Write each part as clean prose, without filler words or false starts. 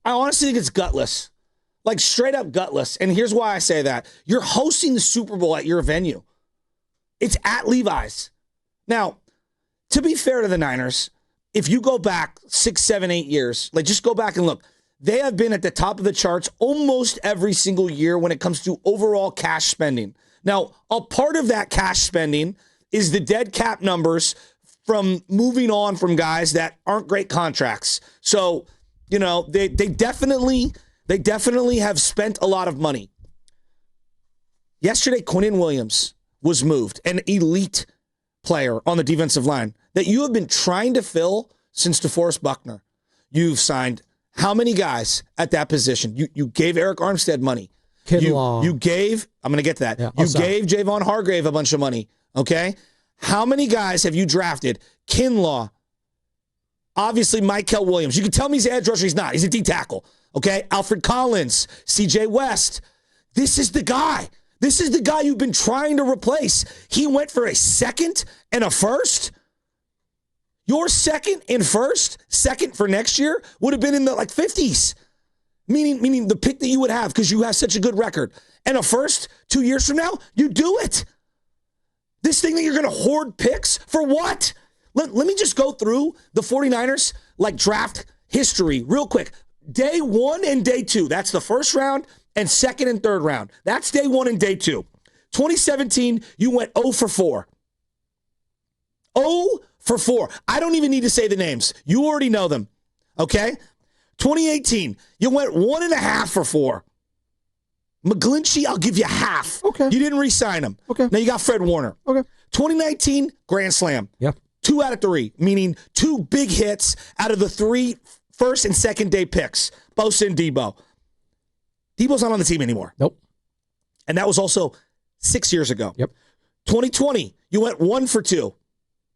I honestly think it's gutless. Like, straight up gutless. And here's why I say that. You're hosting the Super Bowl at your venue. It's at Levi's. Now, to be fair to the Niners, if you go back 6, 7, 8 years, like, just go back and look. They have been at the top of the charts almost every single year when it comes to overall cash spending. Now, a part of that cash spending is the dead cap numbers from moving on from guys that aren't great contracts. So, you know, they definitely have spent a lot of money. Yesterday, Quincy Williams was moved, an elite player on the defensive line that you have been trying to fill since DeForest Buckner. You've signed how many guys at that position? You gave Eric Armstead money. You gave, I'm going to get to that. Yeah, you gave Javon Hargrave a bunch of money, okay? How many guys have you drafted? Kinlaw, obviously Michael Williams. You can tell me he's an edge rusher. He's not. He's a D tackle, okay? Alfred Collins, CJ West. This is the guy. This is the guy you've been trying to replace. He went for a second and a first. Your second and second for next year would have been in the 50s. Meaning the pick that you would have because you have such a good record. And a first 2 years from now, you do it. This thing that you're going to hoard picks for what? Let me just go through the 49ers draft history real quick. Day 1 and day 2. That's the first round and second and third round. That's day 1 and day 2. 2017, you went 0 for 4. 0 for 4. I don't even need to say the names. You already know them. Okay? 2018, you went 1.5 for 4. McGlinchey, I'll give you half. Okay. You didn't re-sign him. Okay. Now you got Fred Warner. Okay. 2019, Grand Slam. Yeah. 2 out of 3, meaning 2 big hits out of the 3 first and second day picks. Bosa and Debo. Debo's not on the team anymore. Nope. And that was also 6 years ago. Yep. 2020, you went 1 for 2.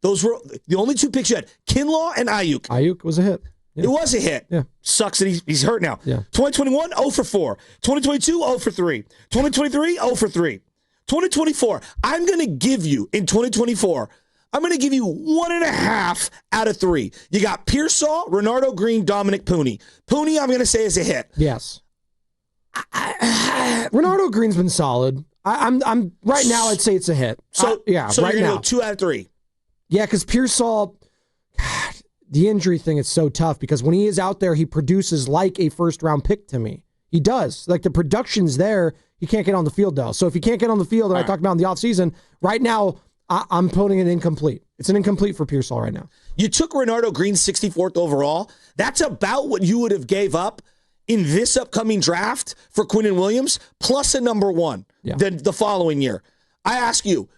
Those were the only 2 picks you had. Kinlaw and Ayuk. Ayuk was a hit. Yeah. It was a hit. Yeah. Sucks that he's hurt now. Yeah. 2021, 0 for 4. 2022, 0 for 3. 2023, 0 for 3. 2024, I'm going to give you, in 2024, I'm going to give you 1.5 out of 3. You got Pearsall, Renardo Green, Dominic Pooney. Pooney, I'm going to say, is a hit. Yes. Renardo Green's been solid. I'm right now, I'd say it's a hit. So right you're now. going to go 2 out of 3. Yeah, because Pearsall, God, the injury thing is so tough because when he is out there, he produces like a first-round pick to me. He does. The production's there. He can't get on the field, though. So if he can't get on the field, and I talked about in the offseason, right now, I'm putting it incomplete. It's an incomplete for Pearsall right now. You took Renardo Green 64th overall. That's about what you would have gave up in this upcoming draft for Quincy Williams, plus a number 1 the following year. I ask you,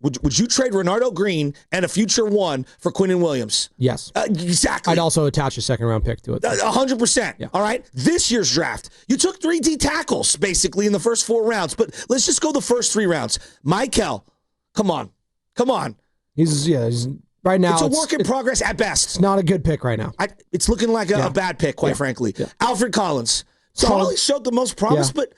would you trade Renardo Green and a future 1 for Quincy Williams? Yes. Exactly. I'd also attach a second-round pick to it. 100%. Yeah. All right? This year's draft, you took 3 D tackles, basically, in the first 4 rounds. But let's just go the first 3 rounds. Michael, come on. He's right now. It's a work in progress at best. It's not a good pick right now. It's looking like a bad pick, quite frankly. Yeah. Alfred Collins. Probably showed the most promise, but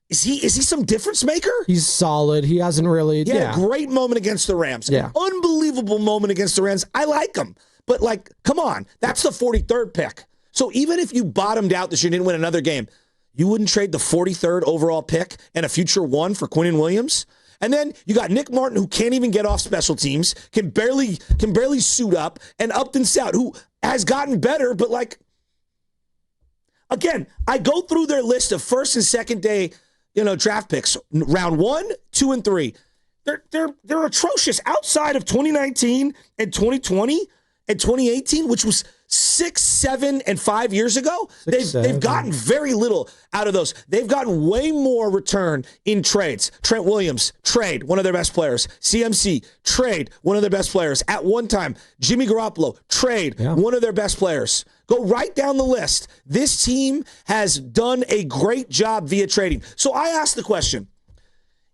is he some difference maker? He's solid. He hasn't really. He had a great moment against the Rams. Yeah. Unbelievable moment against the Rams. I like him. But, come on. That's the 43rd pick. So even if you bottomed out this year and didn't win another game, you wouldn't trade the 43rd overall pick and a future 1 for Quincy Williams? And then you got Nick Martin, who can't even get off special teams, can barely suit up, and Upton Stout, who has gotten better, but again, I go through their list of first and second day, draft picks, round 1, 2, and 3. They're atrocious outside of 2019 and 2020 and 2018, which was 6, 7, and 5 years ago. They've gotten very little out of those. They've gotten way more return in trades. Trent Williams, trade, one of their best players. CMC, trade, one of their best players. At one time, Jimmy Garoppolo, trade, one of their best players. Go right down the list. This team has done a great job via trading. So I ask the question,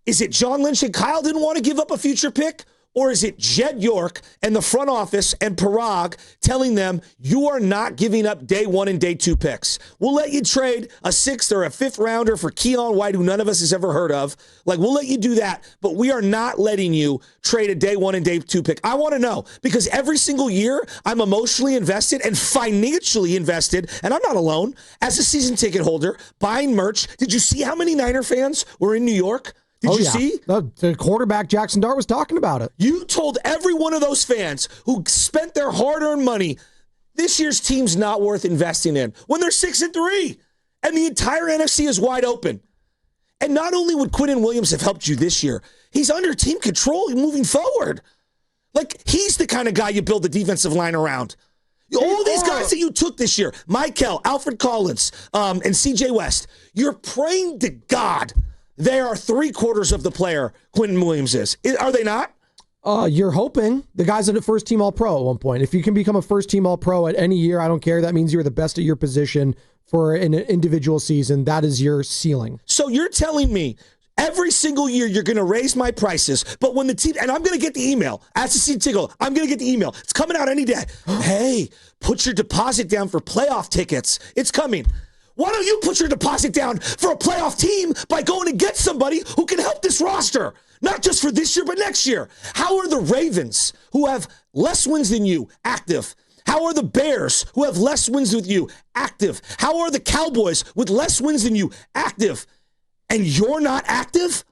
is it John Lynch and Kyle didn't want to give up a future pick? Or is it Jed York and the front office and Parag telling them you are not giving up day 1 and day 2 picks? We'll let you trade a 6th or a 5th rounder for Keon White, who none of us has ever heard of. Like, we'll let you do that, but we are not letting you trade a day 1 and day 2 pick. I want to know, because every single year I'm emotionally invested and financially invested, and I'm not alone, as a season ticket holder, buying merch. Did you see how many Niner fans were in New York? Did you see? The quarterback, Jackson Dart, was talking about it. You told every one of those fans who spent their hard-earned money, this year's team's not worth investing in, when they're 6-3, and the entire NFC is wide open. And not only would Quincy Williams have helped you this year, he's under team control moving forward. Like, he's the kind of guy you build the defensive line around. All these guys that you took this year, Michael, Alfred Collins, and CJ West, you're praying to God they are 3/4 of the player Quincy Williams is. Are they not? You're hoping. The guy's a first-team All-Pro at one point. If you can become a first-team All-Pro at any year, I don't care. That means you're the best at your position for an individual season. That is your ceiling. So you're telling me every single year you're going to raise my prices, but when the team, and I'm going to get the email, as a season ticket, I'm going to get the email. It's coming out any day. Hey, put your deposit down for playoff tickets. It's coming. Why don't you put your deposit down for a playoff team by going to get somebody who can help this roster? Not just for this year, but next year. How are the Ravens, who have less wins than you, active? How are the Bears, who have less wins with you, active? How are the Cowboys with less wins than you, active? And you're not active?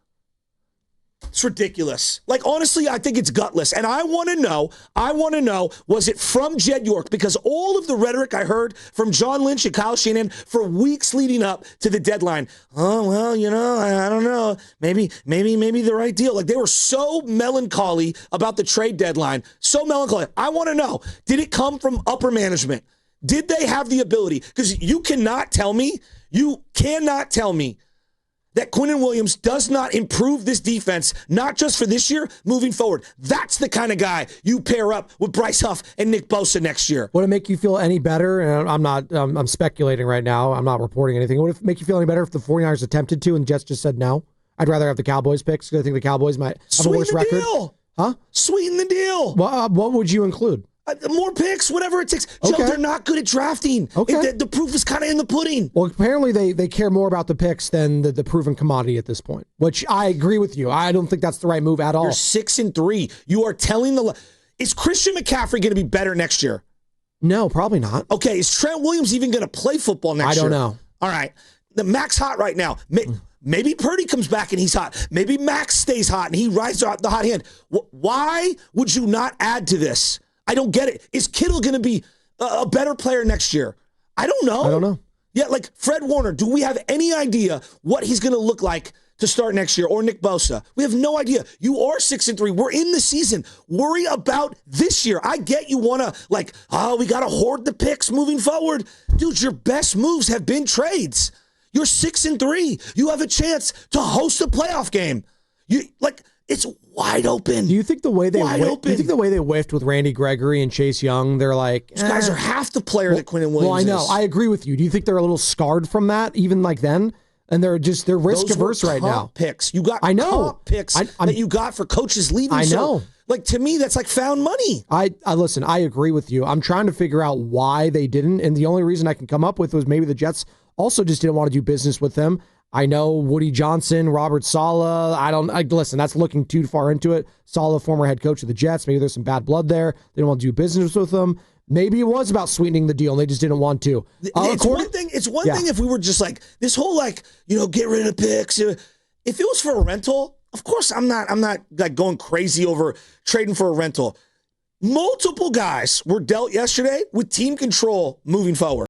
It's ridiculous. Like, honestly, I think it's gutless. And I want to know, was it from Jed York? Because all of the rhetoric I heard from John Lynch and Kyle Shanahan for weeks leading up to the deadline. Oh, well, I don't know. Maybe the right deal. Like, they were so melancholy about the trade deadline. So melancholy. I want to know, did it come from upper management? Did they have the ability? Because you cannot tell me that Quincy Williams does not improve this defense, not just for this year, moving forward. That's the kind of guy you pair up with Bryce Huff and Nick Bosa next year. Would it make you feel any better? And I'm speculating right now. I'm not reporting anything. Would it make you feel any better if the 49ers attempted to and the Jets just said no? I'd rather have the Cowboys picks because I think the Cowboys might have a worse record. Deal. Huh? Sweeten the deal. What would you include? More picks, whatever it takes. Okay. Joe, they're not good at drafting. Okay. The proof is kind of in the pudding. Well, apparently they care more about the picks than the proven commodity at this point, which I agree with you. I don't think that's the right move at all. You're 6-3. You are telling is Christian McCaffrey going to be better next year? No, probably not. Okay, is Trent Williams even going to play football next year? I don't know. All right. The Mac's hot right now. Maybe Purdy comes back and he's hot. Maybe Max stays hot and he rides out the hot hand. Why would you not add to this? I don't get it. Is Kittle going to be a better player next year? I don't know. Yeah, like Fred Warner, do we have any idea what he's going to look like to start next year? Or Nick Bosa? We have no idea. You are 6-3. We're in the season. Worry about this year. I get you want to, we got to hoard the picks moving forward. Dude, your best moves have been trades. You're 6-3. You have a chance to host a playoff game. It's wide open. Do you think the way they whiffed with Randy Gregory and Chase Young, they're like, these guys are half the player that Quincy Williams is. Well, I know. I agree with you. Do you think they're a little scarred from that, even like then? And they're risk averse right now. Picks. You got comp picks that you got for coaches leaving. I know. To me, that's like found money. I listen, I agree with you. I'm trying to figure out why they didn't. And the only reason I can come up with was maybe the Jets also just didn't want to do business with them. I know Woody Johnson, Robert Saleh. Listen, that's looking too far into it. Saleh, former head coach of the Jets. Maybe there's some bad blood there. They don't want to do business with them. Maybe it was about sweetening the deal and they just didn't want to. It's one thing if we were just this whole get rid of picks. If it was for a rental, of course I'm not going crazy over trading for a rental. Multiple guys were dealt yesterday with team control moving forward.